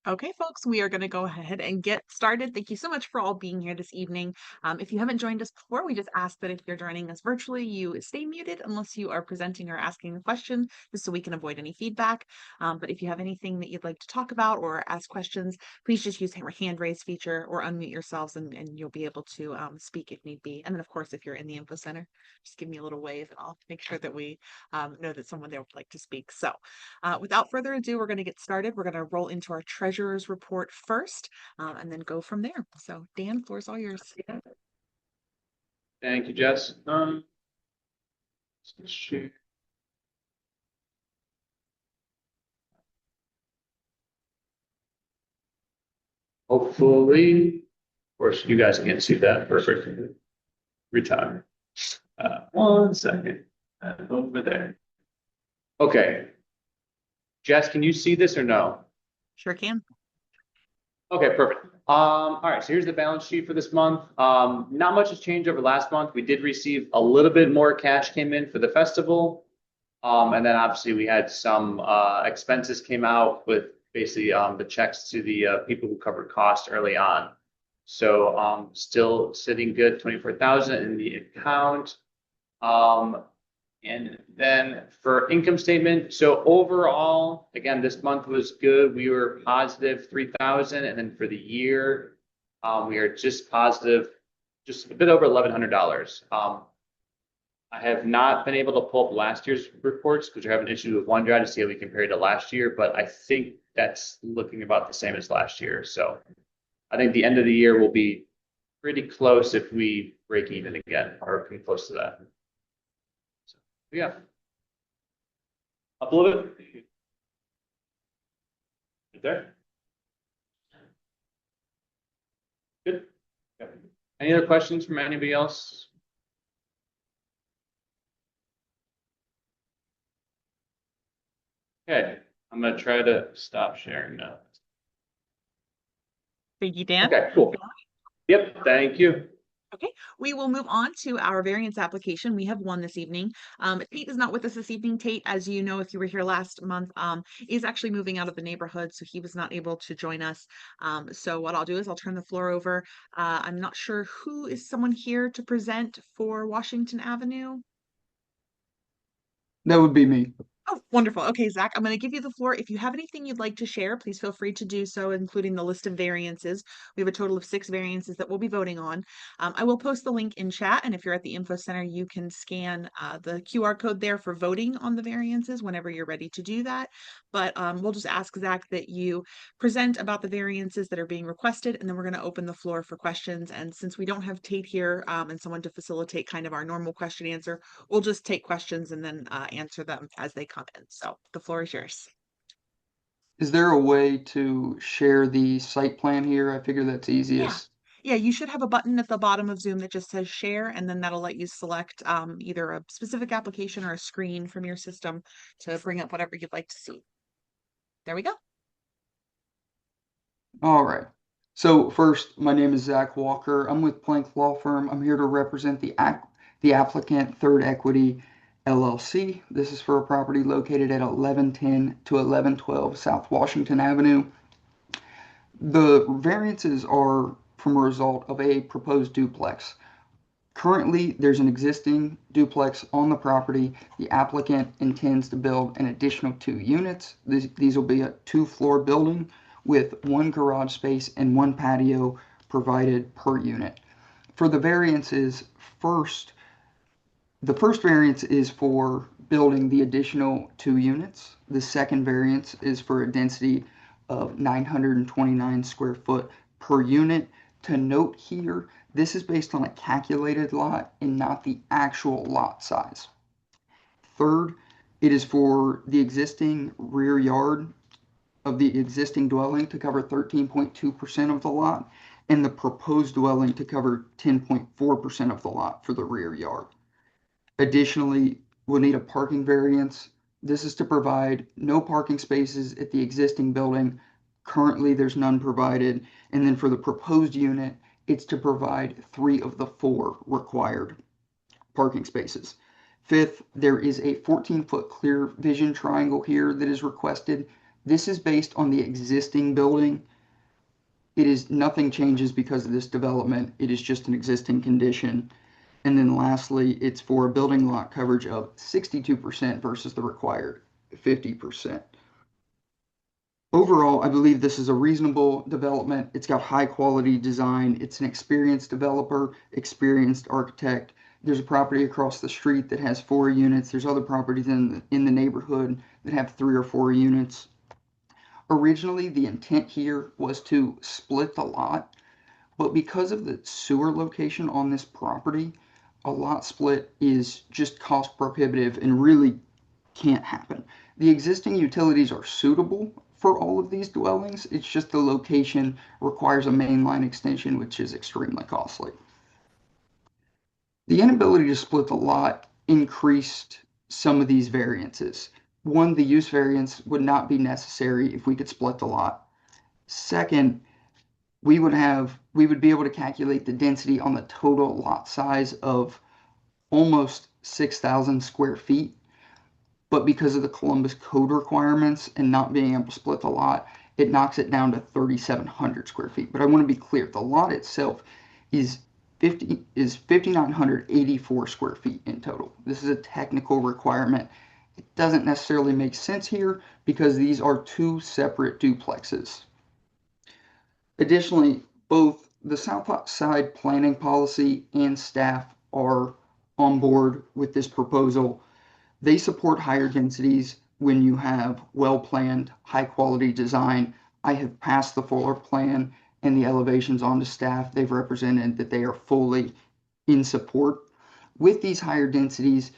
Okay, folks, we are going to go ahead and get started. Thank you so much for all being here this evening. If you haven't joined us before, we just ask that if you're joining us virtually, you stay muted unless you are presenting or asking a question, just so we can avoid any feedback. But if you have anything that you'd like to talk about or ask questions, please just use our hand raise feature or unmute yourselves and you'll be able to speak if need be. And then, of course, if you're in the info center, just give me a little wave and I'll make sure that we know that someone there would like to speak. So, without further ado, we're going to get started. We're going to roll into our treasurer's report first, and then go from there. So, Dan, floor is all yours. Thank you, Jess. Let's share. Hopefully, of course, you guys can't see that. Perfect. Retire. 1 second. Over there. Okay. Jess, can you see this or no? Sure can. Okay, perfect. All right, so here's the balance sheet for this month. Not much has changed over last month. We did receive a little bit more cash came in for the festival. And then obviously we had some expenses came out with basically the checks to the people who covered costs early on. So still sitting good, 24,000 in the account. And then for income statement, so overall, again, this month was good. We were positive 3,000, and then for the year, we are just positive, just a bit over $1,100. I have not been able to pull up last year's reports because we're having an issue with OneDrive to see how we compare to last year, but I think that's looking about the same as last year. So I think the end of the year will be pretty close if we break even again, or pretty close to that. So, yeah. Up a little bit. Right there. Good. Okay. Any other questions from anybody else? Okay, I'm gonna try to stop sharing now. Thank you, Dan. Okay, cool. Yep, thank you. Okay, we will move on to our variance application. We have one this evening. Tate is not with us this evening. Tate, as you know, if you were here last month, is actually moving out of the neighborhood, so he was not able to join us. So what I'll do is I'll turn the floor over. I'm not sure who is someone here to present for Washington Avenue. That would be me. Oh, wonderful. Okay, Zach, I'm going to give you the floor. If you have anything you'd like to share, please feel free to do so, including the list of variances. We have a total of 6 variances that we'll be voting on. I will post the link in chat, and if you're at the info center, you can scan the QR code there for voting on the variances whenever you're ready to do that. But we'll just ask Zach that you present about the variances that are being requested, and then we're going to open the floor for questions. And since we don't have Tate here and someone to facilitate kind of our normal question answer, we'll just take questions and then answer them as they come in. So the floor is yours. Is there a way to share the site plan here? I figure that's Yeah. easiest. Yeah, you should have a button at the bottom of Zoom that just says share, and then that'll let you select either a specific application or a screen from your system to bring up whatever you'd like to see. There we go. All right. So first, my name is Zach Walker. I'm with Plank Law Firm. I'm here to represent the applicant Third Equity LLC. This is for a property located at 1110 to 1112 South Washington Avenue. The variances are from a result of a proposed duplex. Currently, there's an existing duplex on the property. The applicant intends to build an additional 2 units. These will be a 2-floor building with 1 garage space and 1 patio provided per unit. For the variances, the first variance is for building the additional 2 units. The second variance is for a density of 929 square foot per unit. To note here, this is based on a calculated lot and not the actual lot size. Third, it is for the existing rear yard of the existing dwelling to cover 13.2% of the lot and the proposed dwelling to cover 10.4% of the lot for the rear yard. Additionally, we'll need a parking variance. This is to provide no parking spaces at the existing building. Currently, there's none provided. And then for the proposed unit, it's to provide 3 of the 4 required parking spaces. Fifth, there is a 14-foot clear vision triangle here that is requested. This is based on the existing building. It is nothing changes because of this development. It is just an existing condition. And then lastly, it's for a building lot coverage of 62% versus the required 50%. Overall, I believe this is a reasonable development. It's got high quality design. It's an experienced developer, experienced architect. There's a property across the street that has 4 units. There's other properties in the neighborhood that have 3 or 4 units. Originally, the intent here was to split the lot, but because of the sewer location on this property, a lot split is just cost prohibitive and really can't happen. The existing utilities are suitable for all of these dwellings. It's just the location requires a main line extension, which is extremely costly. The inability to split the lot increased some of these variances. One, the use variance would not be necessary if we could split the lot. Second, we would be able to calculate the density on the total lot size of almost 6,000 square feet. But because of the Columbus code requirements and not being able to split the lot, it knocks it down to 3,700 square feet. But I want to be clear, the lot itself is 5,984 square feet in total. This is a technical requirement. It doesn't necessarily make sense here because these are 2 separate duplexes. Additionally, both the South Side planning policy and staff are on board with this proposal. They support higher densities when you have well-planned, high-quality design. I have passed the floor plan and the elevations on to staff. They've represented that they are fully in support. With these higher densities,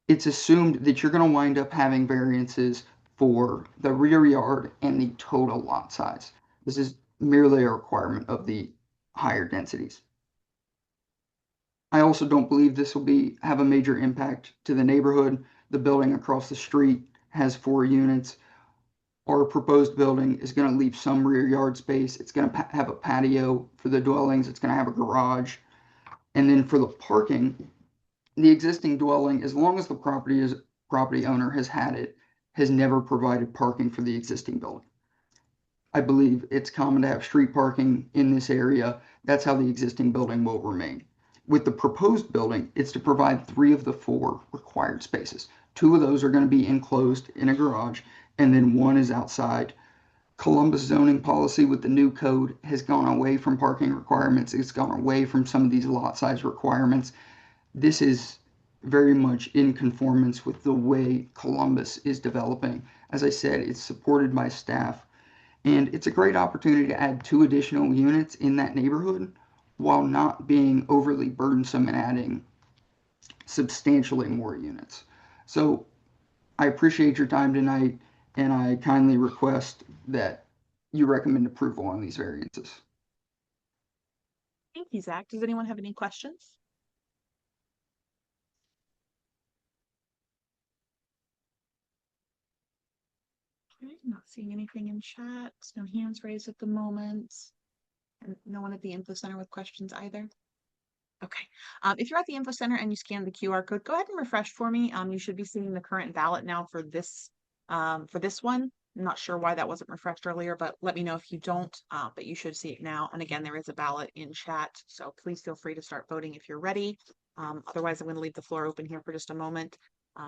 it's assumed that you're going to wind up having variances for the rear yard and the total lot size. This is merely a requirement of the higher densities. I also don't believe this will have a major impact to the neighborhood. The building across the street has 4 units. Our proposed building is going to leave some rear yard space. It's going to have a patio for the dwellings. It's going to have a garage. And then for the parking, the existing dwelling, as long as the property owner has had it, has never provided parking for the existing building. I believe it's common to have street parking in this area. That's how the existing building will remain. With the proposed building, it's to provide 3 of the 4 required spaces. 2 of those are going to be enclosed in a garage, and then 1 is outside. Columbus zoning policy with the new code has gone away from parking requirements. It's gone away from some of these lot size requirements. This is very much in conformance with the way Columbus is developing. As I said, it's supported by staff. And it's a great opportunity to add 2 additional units in that neighborhood while not being overly burdensome and adding substantially more units. So I appreciate your time tonight, and I kindly request that you recommend approval on these variances. Thank you, Zach. Does anyone have any questions? Okay, not seeing anything in chat. No hands raised at the moment. And no one at the info center with questions either. Okay. If you're at the info center and you scan the QR code, go ahead and refresh for me. You should be seeing the current ballot now for this one. I'm not sure why that wasn't refreshed earlier, but let me know if you don't. But you should see it now. And again, there is a ballot in chat, so please feel free to start voting if you're ready. Otherwise, I'm going to leave the floor open here for just a moment.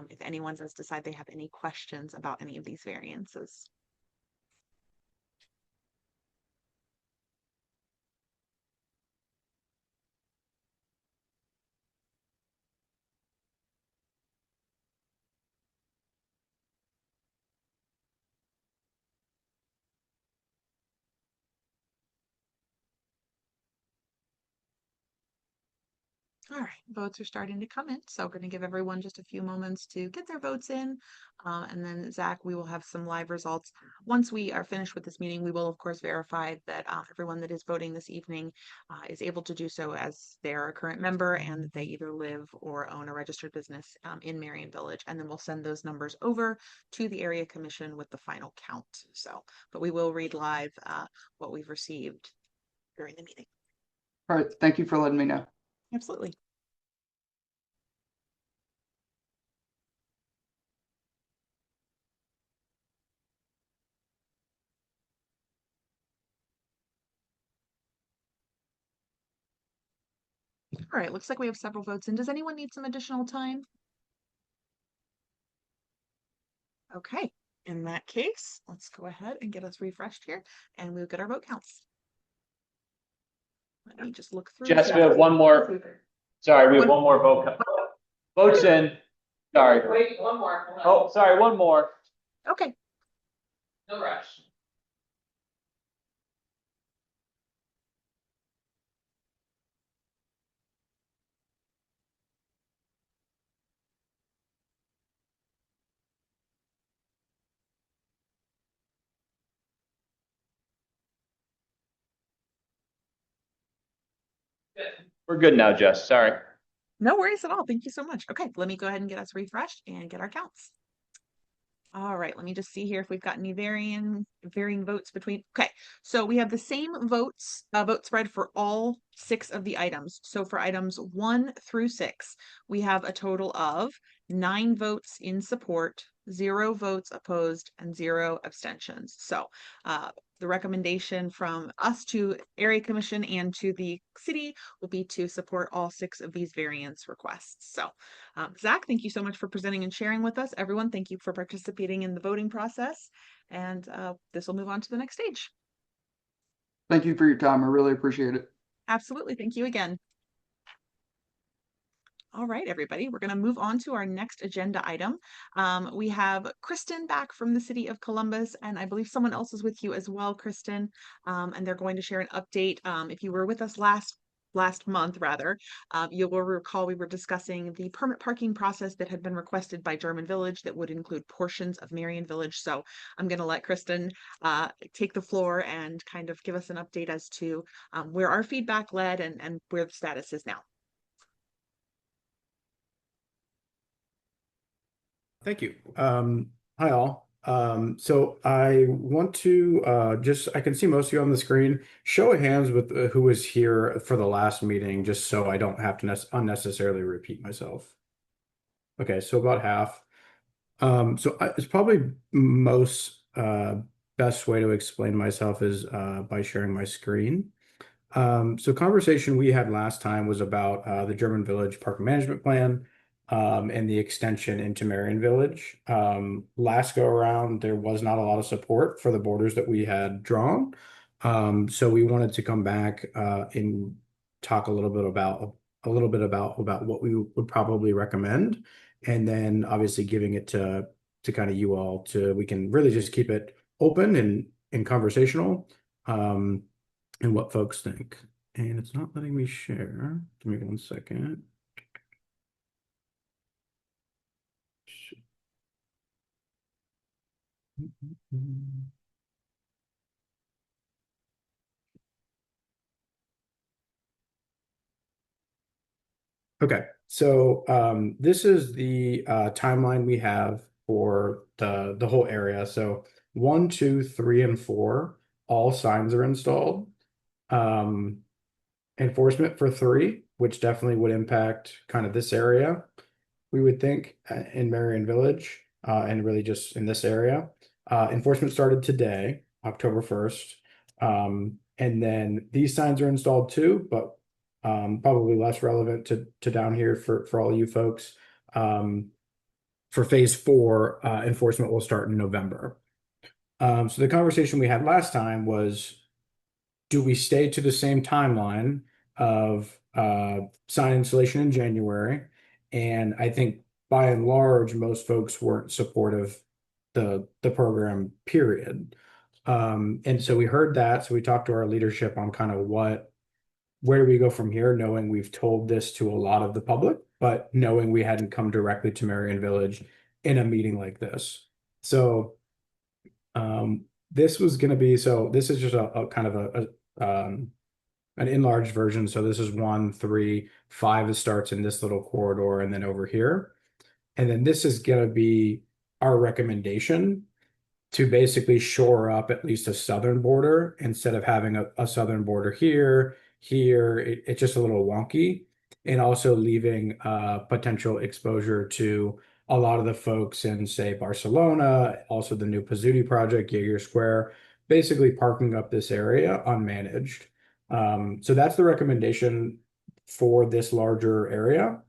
If anyone does decide they have any questions about any of these variances. All right, votes are starting to come in, so we're going to give everyone just a few moments to get their votes in. And then, Zach, we will have some live results. Once we are finished with this meeting, we will, of course, verify that everyone that is voting this evening is able to do so as they are a current member and that they either live or own a registered business in Merion Village. And then we'll send those numbers over to the area commission with the final count. So, but we will read live what we've received during the meeting. All right, thank you for letting me know. Absolutely. All right, looks like we have several votes in. Does anyone need some additional time? Okay, in that case, let's go ahead and get us refreshed here and we'll get our vote counts. Let me just look through. Jess, we have one more. Sorry, we have one more vote. Votes in. Sorry. Wait, one more. Oh, sorry, one more. Okay. No rush. We're good now, Jess. Sorry. No worries at all. Thank you so much. Okay, let me go ahead and get us refreshed and get our counts. All right, let me just see here if we've got any varying votes between. Okay, so we have the same vote spread for all 6 of the items. So for items 1 through 6, we have a total of 9 votes in support, 0 votes opposed, and 0 abstentions. So the recommendation from us to Area Commission and to the city will be to support all 6 of these variance requests. So Zach, thank you so much for presenting and sharing with us. Everyone, thank you for participating in the voting process. And this will move on to the next stage. Thank you for your time. I really appreciate it. Absolutely. Thank you again. All right, everybody, we're going to move on to our next agenda item. We have Kristen back from the city of Columbus, and I believe someone else is with you as well, Kristen, and they're going to share an update. If you were with us last month, rather, you will recall we were discussing the permit parking process that had been requested by German Village that would include portions of Merion Village. So I'm going to let Kristen take the floor and kind of give us an update as to where our feedback led and where the status is now. Thank you. Hi all. So I want to I can see most of you on the screen. Show of hands with who was here for the last meeting, just so I don't have to unnecessarily repeat myself. Okay, so about half. It's probably most best way to explain myself is by sharing my screen. So conversation we had last time was about the German Village Park Management Plan and the extension into Merion Village. Last go around, there was not a lot of support for the borders that we had drawn. So we wanted to come back and talk a little bit about what we would probably recommend, and then obviously giving it to kind of you all we can really just keep it open and conversational. And what folks think. And it's not letting me share. Give me 1 second. Okay, so this is the timeline we have for the whole area. So 1, 2, 3, and 4, all signs are installed. Enforcement for 3, which definitely would impact kind of this area, we would think, in Merion Village, and really just in this area. Enforcement started today, October 1st. And then these signs are installed too, but probably less relevant to down here for all you folks. For phase 4, enforcement will start in November. So the conversation we had last time was, do we stay to the same timeline of sign installation in January? And I think by and large, most folks weren't supportive the program, period. And so we heard that. So we talked to our leadership on kind of where do we go from here, knowing we've told this to a lot of the public, but knowing we hadn't come directly to Merion Village in a meeting like this. So this was going to be, so this is just a kind of an enlarged version. So this is 1, 3, 5, it starts in this little corridor and then over here. And then this is going to be our recommendation to basically shore up at least a southern border instead of having a southern border here. It's just a little wonky, and also leaving potential exposure to a lot of the folks in, say, Barcelona, also the new Pizzuti project, Jaeger Square, basically parking up this area unmanaged. So that's the recommendation for this larger area.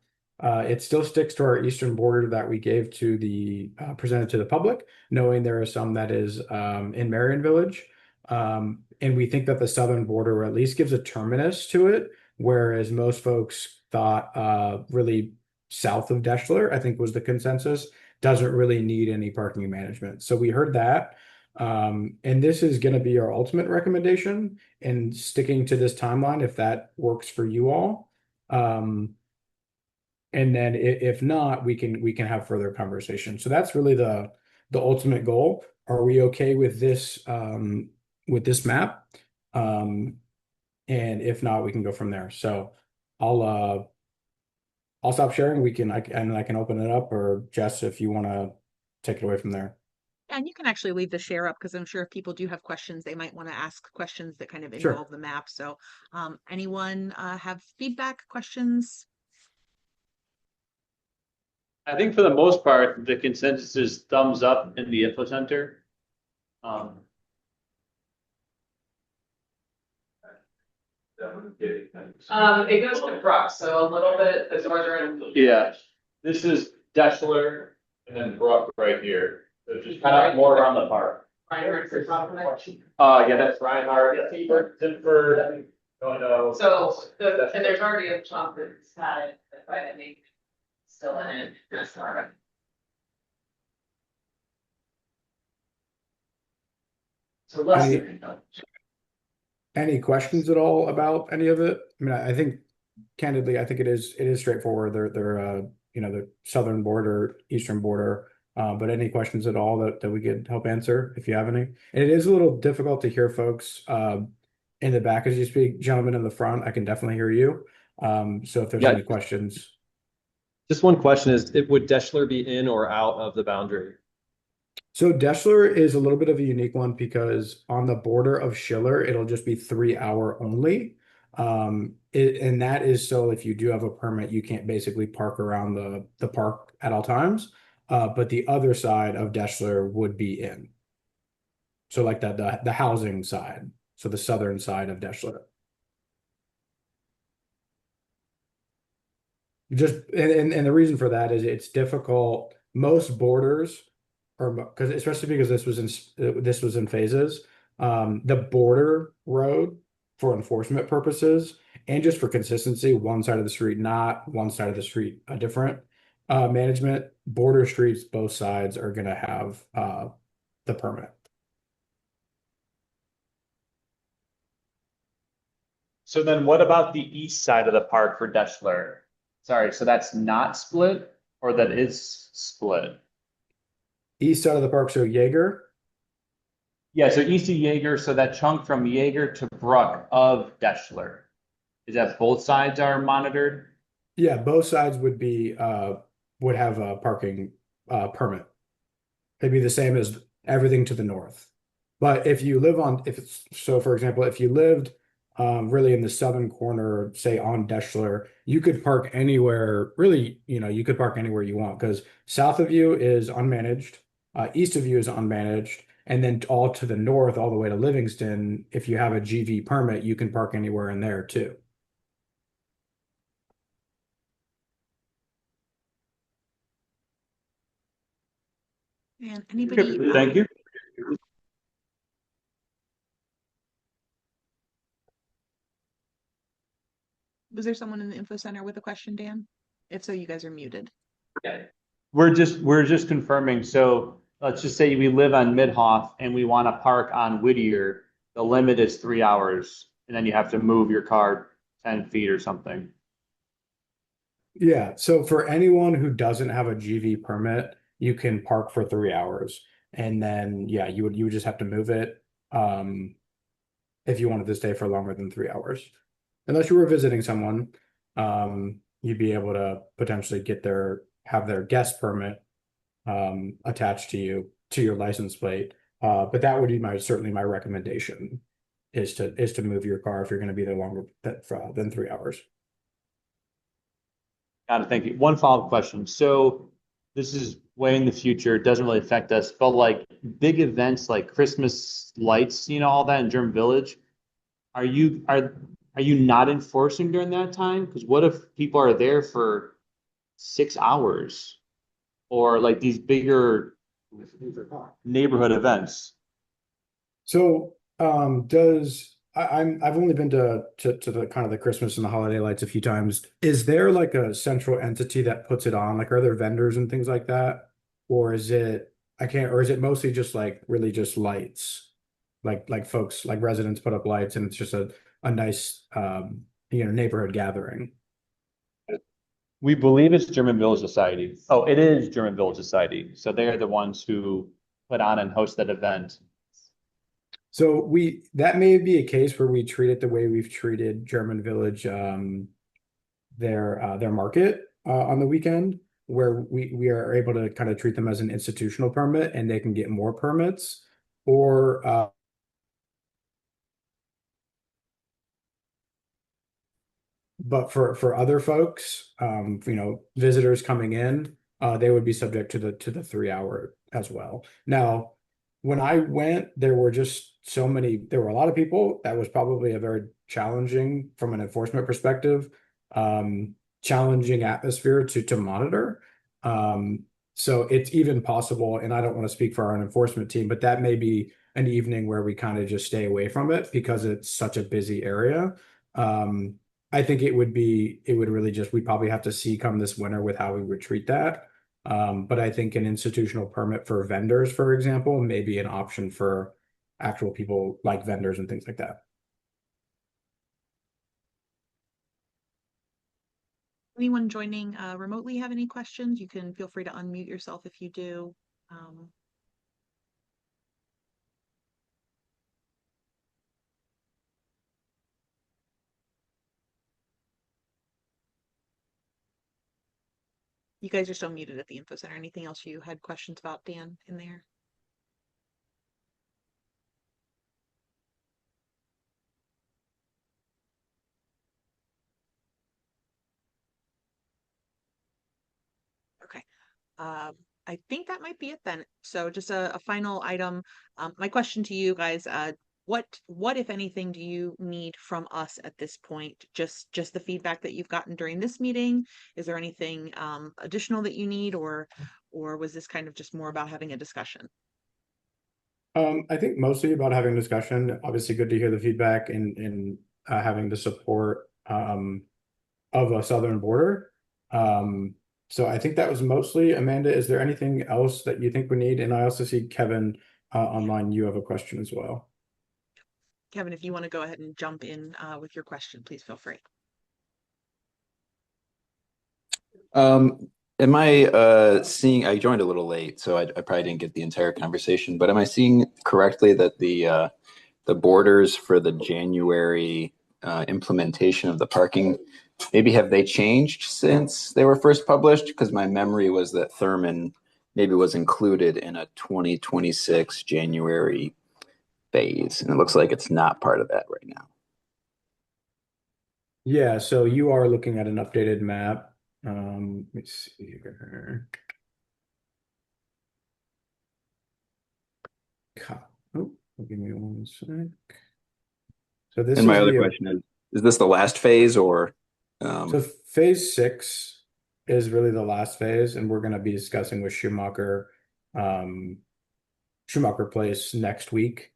It still sticks to our eastern border that we gave to the presented to the public, knowing there is some that is in Merion Village. And we think that the southern border at least gives a terminus to it, whereas most folks thought really south of Deschler, I think was the consensus, doesn't really need any parking management. So we heard that. And this is going to be our ultimate recommendation and sticking to this timeline if that works for you all. And then if not, we can have further conversation. So that's really the ultimate goal. Are we okay with this map? And if not, we can go from there. So I'll stop sharing. I can open it up, or Jess, if you want to take it away from there. And you can actually leave the share up because I'm sure if people do have questions, they might want to ask questions that kind of Sure. involve the map. So anyone have feedback, questions? I think for the most part, the consensus is thumbs up in the info center. It goes to Brook, so a little bit the northern. Yeah, this is Deschler and then Brook right here. So just kind of more around the park. Reinhardt for property. Yeah, that's Reinhardt, Tifford, So and there's already a chunk that's got it, but I think still in it. That's all right. So less than. Any questions at all about any of it? I mean, I think candidly, I think it is straightforward. They're the southern border, eastern border. But any questions at all that we could help answer if you have any? And it is a little difficult to hear folks in the back as you speak. Gentlemen in the front, I can definitely hear you. So if there's any questions. Just one question is, would Deschler be in or out of the boundary? So Deschler is a little bit of a unique one because on the border of Schiller, it'll just be 3 hour only. And that is so if you do have a permit, you can't basically park around the park at all times. But the other side of Deschler would be in. So like the housing side, so the southern side of Deschler. Just and the reason for that is it's difficult. Most borders, or because especially because this was in phases, the border road for enforcement purposes and just for consistency, one side of the street not, one side of the street a different management. Border streets, both sides are going to have the permit. So then what about the east side of the park for Deschler? Sorry, so that's not split or that is split? East side of the park, so Jaeger. Yeah, so east of Jaeger, so that chunk from Jaeger to Brook of Deschler. Is that both sides are monitored? Yeah, both sides would have a parking permit. It'd be the same as everything to the north. But if you live for example, if you lived really in the southern corner, say on Deschler, you could park anywhere, really, you could park anywhere you want because south of you is unmanaged, east of you is unmanaged, and then all to the north, all the way to Livingston, if you have a GV permit, you can park anywhere in there too. And anybody? Thank you. Was there someone in the info center with a question, Dan? If so, you guys are muted. We're just confirming. So let's just say we live on Midhoff and we want to park on Whittier. The limit is 3 hours, and then you have to move your car 10 feet or something. Yeah. So for anyone who doesn't have a GV permit, you can park for 3 hours, and then you would just have to move it if you wanted to stay for longer than 3 hours. Unless you were visiting someone, you'd be able to potentially have their guest permit attached to your license plate. But that would be certainly my recommendation is to move your car if you're going to be there longer than 3 hours. Got it. Thank you. One follow-up question. So this is way in the future. It doesn't really affect us, but like big events like Christmas lights, all that in German Village, are are you not enforcing during that time? Because what if people are there for 6 hours or like these bigger neighborhood events? So, I've only been to the kind of the Christmas and the holiday lights a few times. Is there like a central entity that puts it on? Like, are there vendors and things like that? Or is it or is it mostly just like really just lights? Like folks, like residents put up lights and it's just a nice neighborhood gathering. We believe it's German Village Society. Oh, it is German Village Society. So they're the ones who put on and host that event. So that may be a case where we treat it the way we've treated German Village, their market on the weekend, where we are able to kind of treat them as an institutional permit and they can get more permits, or but for other folks, visitors coming in, they would be subject to the 3 hour as well. Now, when I went, there were there were a lot of people. That was probably a very challenging, from an enforcement perspective, um, challenging atmosphere to monitor. Um, so it's even possible, and I don't want to speak for our enforcement team, but that may be an evening where we kind of just stay away from it because it's such a busy area. Um, I think it would really just, we'd probably have to see come this winter with how we would treat that. But I think an institutional permit for vendors, for example, may be an option for actual people like vendors and things like that. Anyone joining remotely have any questions? You can feel free to unmute yourself if you do. You guys are still muted at the info center. Anything else you had questions about, Dan, in there? Okay. I think that might be it then. So just a final item. My question to you guys, what if anything do you need from us at this point? Just the feedback that you've gotten during this meeting? Is there anything additional that you need, or was this kind of just more about having a discussion? I think mostly about having discussion. Obviously, good to hear the feedback and having the support of a southern border. Um, so I think that was mostly. Amanda, is there anything else that you think we need? And I also see Kevin online. You have a question as well. Kevin, if you want to go ahead and jump in with your question, please feel free. Am I seeing, I joined a little late, so I probably didn't get the entire conversation, but am I seeing correctly that the borders for the January implementation of the parking, maybe have they changed since they were first published? Because my memory was that Thurman maybe was included in a 2026 January phase, and it looks like it's not part of that right now. Yeah, so you are looking at an updated map. Let me see here. Oh, give me one sec. So this And my is other the question is this the last phase or so phase 6 is really the last phase, and we're going to be discussing with um, Schumacher Place next week.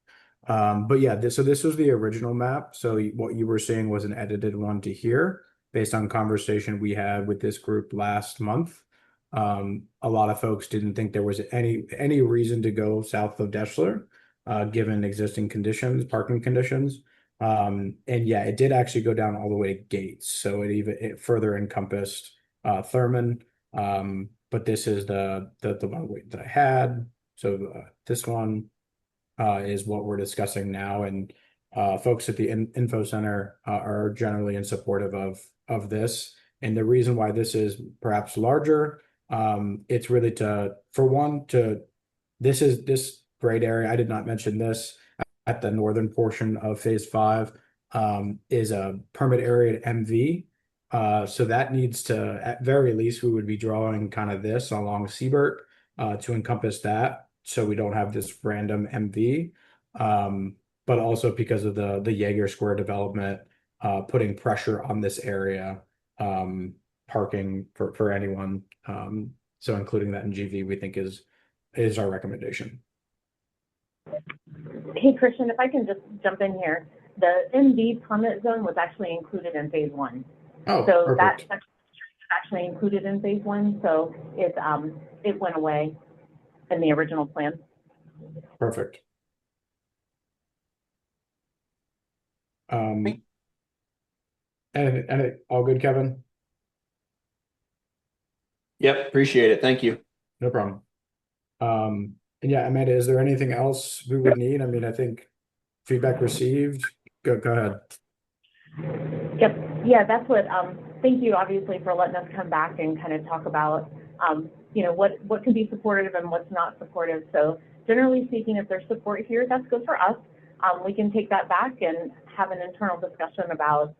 But yeah, so this was the original map. So what you were seeing was an edited one to here based on conversation we had with this group last month. A lot of folks didn't think there was any reason to go south of Deschler, given existing conditions, parking conditions. And yeah, it did actually go down all the way to Gates. So it further encompassed Thurman. But this is the one that I had. So this one is what we're discussing now, and folks at the info center are generally in supportive of this. And the reason why this is perhaps larger, it's really for one, this great area. I did not mention this at the northern portion of phase 5 is a permit area at MV. So that needs to, at very least, we would be drawing kind of this along Siebert to encompass that. So we don't have this random MV. But also because of the Jaeger Square development, putting pressure on this area, parking for anyone. So including that in GV, we think is our recommendation. Hey, Christian, if I can just jump in here, the MD permit zone was actually included in phase one. Oh, So that perfect. section was actually included in phase one, so it went away in the original plan. Perfect. And all good, Kevin? Yep, appreciate it. Thank you. No problem. And yeah, Amanda, is there anything else we would need? I mean, I think feedback received. Go ahead. Yep. Yeah, that's what, thank you obviously for letting us come back and kind of talk about, what can be supportive and what's not supportive. So generally speaking, if there's support here, that's good for us. We can take that back and have an internal discussion about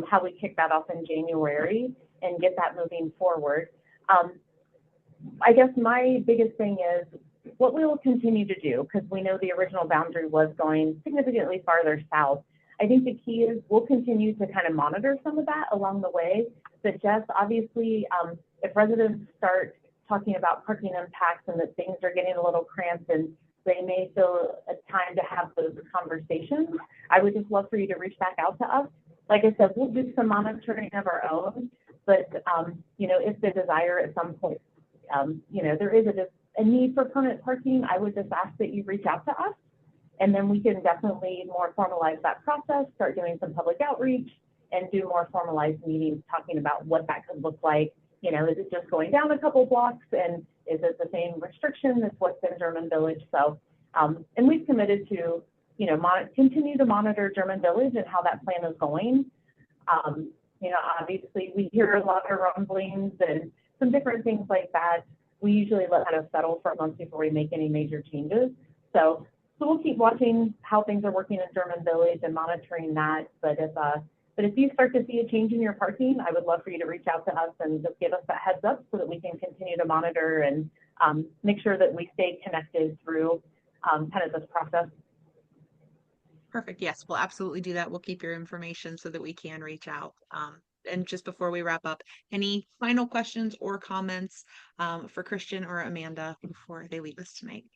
how we kick that off in January and get that moving forward. I guess my biggest thing is what we will continue to do, because we know the original boundary was going significantly farther south. I think the key is we'll continue to kind of monitor some of that along the way. But Jess, obviously, if residents start talking about parking impacts and that things are getting a little cramped and they may feel it's time to have those conversations, I would just love for you to reach back out to us. Like I said, we'll do some monitoring of our own, but if the desire at some point, there is a need for permanent parking, I would just ask that you reach out to us, and then we can definitely more formalize that process, start doing some public outreach, and do more formalized meetings talking about what that could look like. Is it just going down a couple blocks, and is it the same restriction as what's in German Village? So, and we've committed to, continue to monitor German Village and how that plan is going. Obviously we hear a lot of rumblings and some different things like that. We usually let kind of settle for a month before we make any major changes. So we'll keep watching how things are working in German Village and monitoring that. But if you start to see a change in your parking, I would love for you to reach out to us and just give us that heads up so that we can continue to monitor and make sure that we stay connected through kind of this process. Perfect. Yes, we'll absolutely do that. We'll keep your information so that we can reach out. And just before we wrap up, any final questions or comments for Christian or Amanda before they leave us tonight?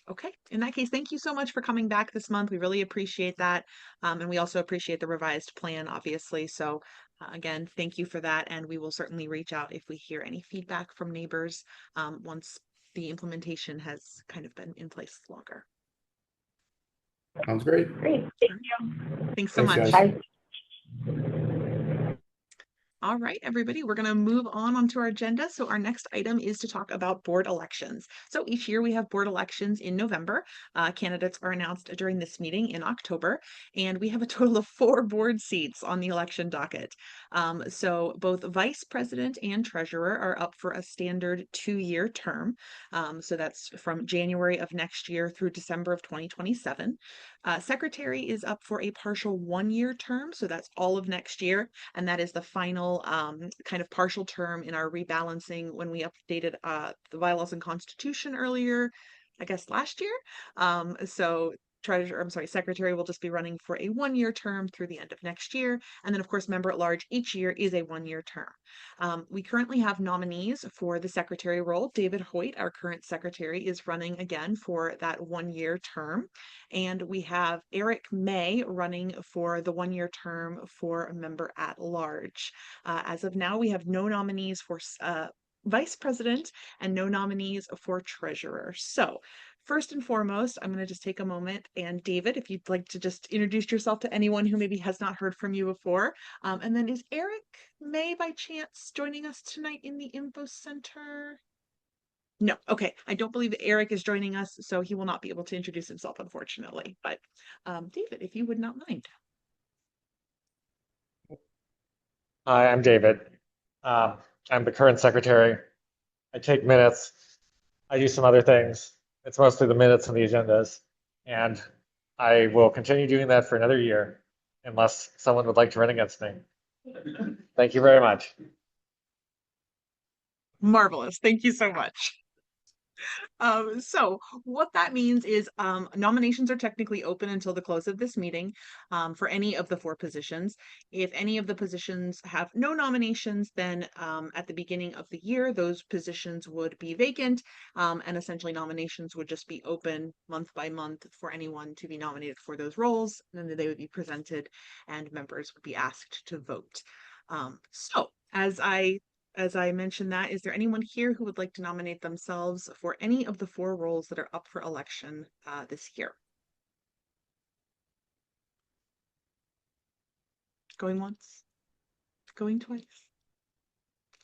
Okay, in that case, thank you so much for coming back this month. We really appreciate that. And we also appreciate the revised plan, obviously. So again, thank you for that. And we will certainly reach out if we hear any feedback from neighbors once the implementation has kind of been in place longer. Sounds great. Great, thank you. Thanks so Thanks, much. guys. All right, everybody, we're going to move on onto our agenda. So our next item is to talk about board elections. So each year we have board elections in November. Candidates are announced during this meeting in October, and we have a total of 4 board seats on the election docket. So both vice president and treasurer are up for a standard 2-year term. So that's from January of next year through December of 2027. Secretary is up for a partial 1-year term. So that's all of next year. And that is the final kind of partial term in our rebalancing when we updated the bylaws and constitution earlier, I guess last year. So secretary will just be running for a 1-year term through the end of next year. And then of course, member at large each year is a 1-year term. We currently have nominees for the secretary role. David Hoyt, our current secretary, is running again for that 1-year term. And we have Eric May running for the 1-year term for a member at large. As of now, we have no nominees for vice president and no nominees for treasurer. So first and foremost, I'm going to just take a moment, and David, if you'd like to just introduce yourself to anyone who maybe has not heard from you before. And then is Eric May by chance joining us tonight in the info center? No, okay. I don't believe Eric is joining us, so he will not be able to introduce himself, unfortunately. But David, if you would not mind. Hi, I'm David. I'm the current secretary. I take minutes. I do some other things. It's mostly the minutes and the agendas. And I will continue doing that for another year unless someone would like to run against me. Thank you very much. Marvelous. Thank you so much. So what that means is nominations are technically open until the close of this meeting for any of the 4 positions. If any of the positions have no nominations, then at the beginning of the year, those positions would be vacant, and essentially nominations would just be open month by month for anyone to be nominated for those roles. And then they would be presented and members would be asked to vote. So as I mentioned that, is there anyone here who would like to nominate themselves for any of the 4 roles that are up for election this year? Going once, going twice.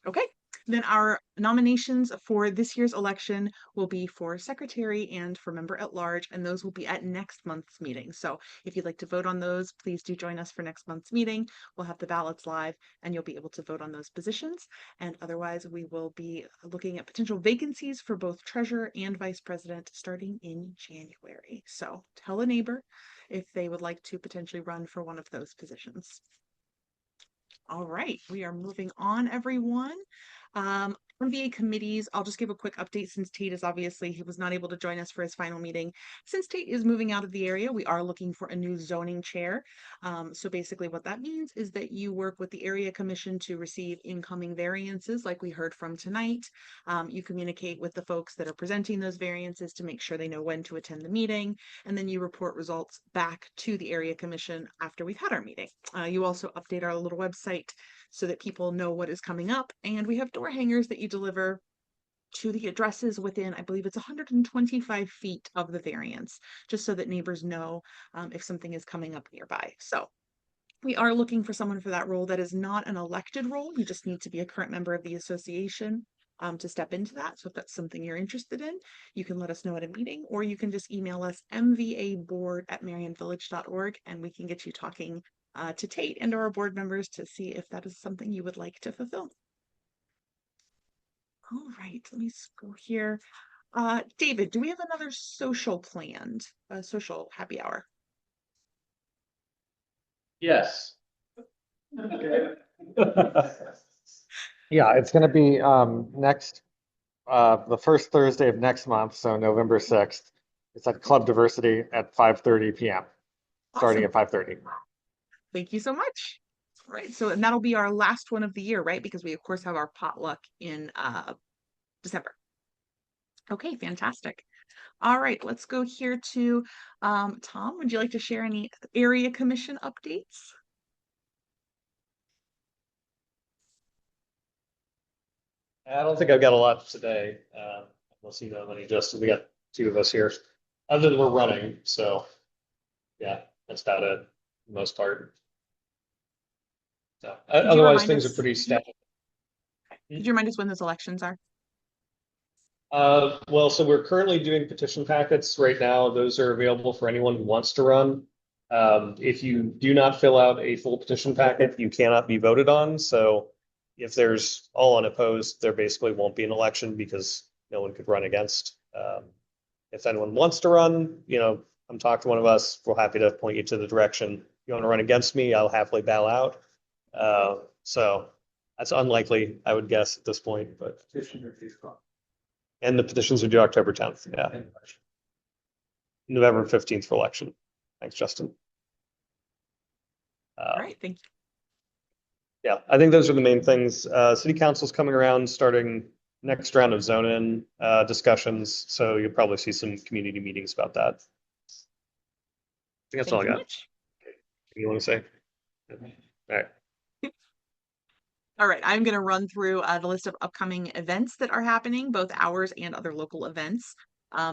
Okay, then our nominations for this year's election will be for secretary and for member at large, and those will be at next month's meeting. So if you'd like to vote on those, please do join us for next month's meeting. We'll have the ballots live and you'll be able to vote on those positions. And otherwise, we will be looking at potential vacancies for both treasurer and vice president starting in January. So tell a neighbor if they would like to potentially run for one of those positions. All right, we are moving on, everyone. MBA committees, I'll just give a quick update since Tate is obviously, he was not able to join us for his final meeting. Since Tate is moving out of the area, we are looking for a new zoning chair. So basically what that means is that you work with the area commission to receive incoming variances like we heard from tonight. You communicate with the folks that are presenting those variances to make sure they know when to attend the meeting. And then you report results back to the area commission after we've had our meeting. You also update our little website so that people know what is coming up. And we have door hangers that you deliver to the addresses within, I believe it's 125 feet of the variance, just so that neighbors know if something is coming up nearby. So we are looking for someone for that role that is not an elected role. You just need to be a current member of the association to step into that. So if that's something you're interested in, you can let us know at a meeting, or you can just email us mvaboard@merionvillage.org and we can get you talking to Tate and our board members to see if that is something you would like to fulfill. All right, let me scroll here. David, do we have another social planned, a social happy hour? Yes. Yeah, it's gonna be next the first Thursday of next month, so November 6th. It's at Club Diversity at 5:30 p.m. Starting Awesome. at 5:30. Thank you so much. All right, so and that'll be our last one of the year, right? Because we of course have our potluck in December. Okay, fantastic. All right, let's go here to Tom. Would you like to share any area commission updates? I don't think I've got a lot today, unless you know any, Justin. We got 2 of us here. Other than we're running, so yeah, that's about it, for the most part. So Could you otherwise, remind things are us? pretty static. Could you remind us when those elections are? Well, so we're currently doing petition packets right now. Those are available for anyone who wants to run. If you do not fill out a full petition packet, you cannot be voted on. So if there's all unopposed, there basically won't be an election because no one could run against. If anyone wants to run, come talk to one of us. We're happy to point you to the direction. If you want to run against me, I'll happily bow out. So that's unlikely, I would guess at this point, but. And the petitions are due October 10th. Yeah. November 15th for election. Thanks, Justin. All right, thank you. Yeah, I think those are the main things. City council's coming around, starting next round of zone-in discussions. So you'll probably see some community meetings about that. I think that's all I got. You want to say? All right. All right, I'm going to run through the list of upcoming events that are happening, both ours and other local events.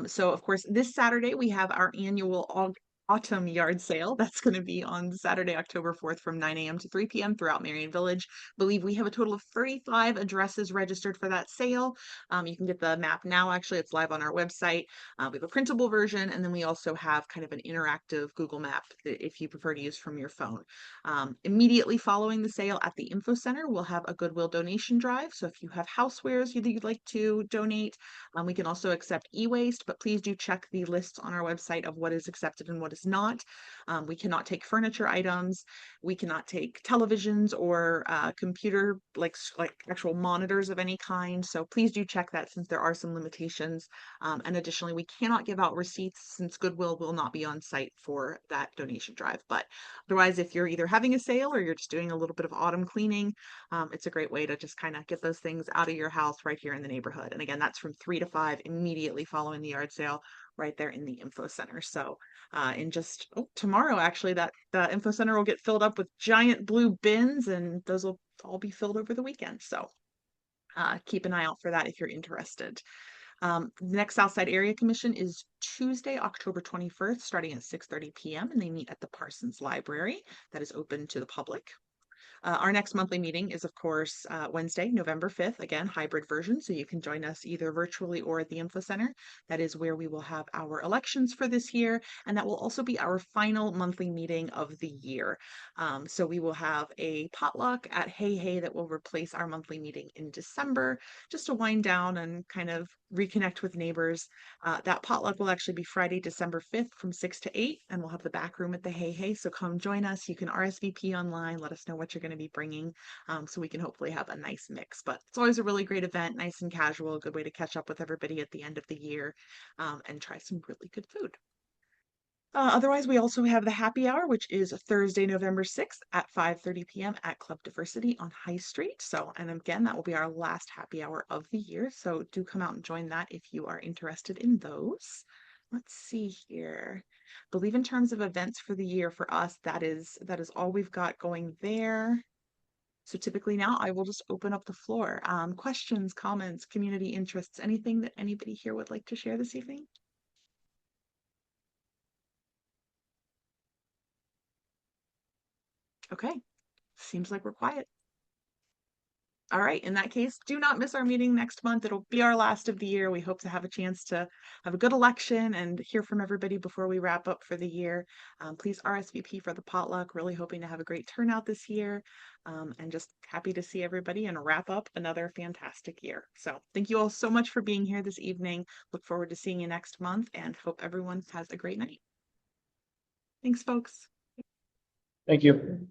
So, of course, this Saturday we have our annual autumn yard sale. That's going to be on Saturday, October 4th from 9 a.m. to 3 p.m. throughout Merion Village. I believe we have a total of 35 addresses registered for that sale. You can get the map now. Actually, it's live on our website. We have a printable version, and then we also have kind of an interactive Google map if you prefer to use from your phone. Immediately following the sale at the Info Center, we'll have a Goodwill donation drive. So if you have housewares you'd like to donate, we can also accept e-waste, but please do check the lists on our website of what is accepted and what is is not. We cannot take furniture items. We cannot take televisions or computer, like actual monitors of any kind. So please do check that, since there are some limitations. And additionally, we cannot give out receipts, since Goodwill will not be on site for that donation drive. But otherwise, if you're either having a sale or you're just doing a little bit of autumn cleaning, it's a great way to just kind of get those things out of your house right here in the neighborhood. And again, that's from 3 to 5 immediately following the yard sale, right there in the info center. So in just tomorrow, actually, that the info center will get filled up with giant blue bins, and those will all be filled over the weekend. So keep an eye out for that if you're interested. The next Southside Area Commission is Tuesday, October 21st, starting at 6:30 p.m. and they meet at the Parsons Library. That is open to the public. Our next monthly meeting is, of course, Wednesday, November 5th, again, hybrid version. So you can join us either virtually or at the Info Center. That is where we will have our elections for this year. And that will also be our final monthly meeting of the year. So we will have a potluck at Hey Hey that will replace our monthly meeting in December, just to wind down and kind of reconnect with neighbors. That potluck will actually be Friday, December 5th from 6 to 8, and we'll have the back room at the Hey Hey. So come join us. You can RSVP online, let us know what you're going to be bringing, so we can hopefully have a nice mix. But it's always a really great event, nice and casual, a good way to catch up with everybody at the end of the year, and try some really good food. Otherwise, we also have the happy hour, which is Thursday, November 6th at 5:30 p.m. at Club Diversity on High Street. So, and again, that will be our last happy hour of the year. So do come out and join that if you are interested in those. Let's see here. I believe in terms of events for the year for us, that is all we've got going there. So typically now I will just open up the floor. Questions, comments, community interests, anything that anybody here would like to share this evening? Okay, seems like we're quiet. All right, in that case, do not miss our meeting next month. It'll be our last of the year. We hope to have a chance to have a good election and hear from everybody before we wrap up for the year. Please RSVP for the potluck. Really hoping to have a great turnout this year, and just happy to see everybody and wrap up another fantastic year. So thank you all so much for being here this evening. Look forward to seeing you next month and hope everyone has a great night. Thanks, folks. Thank you.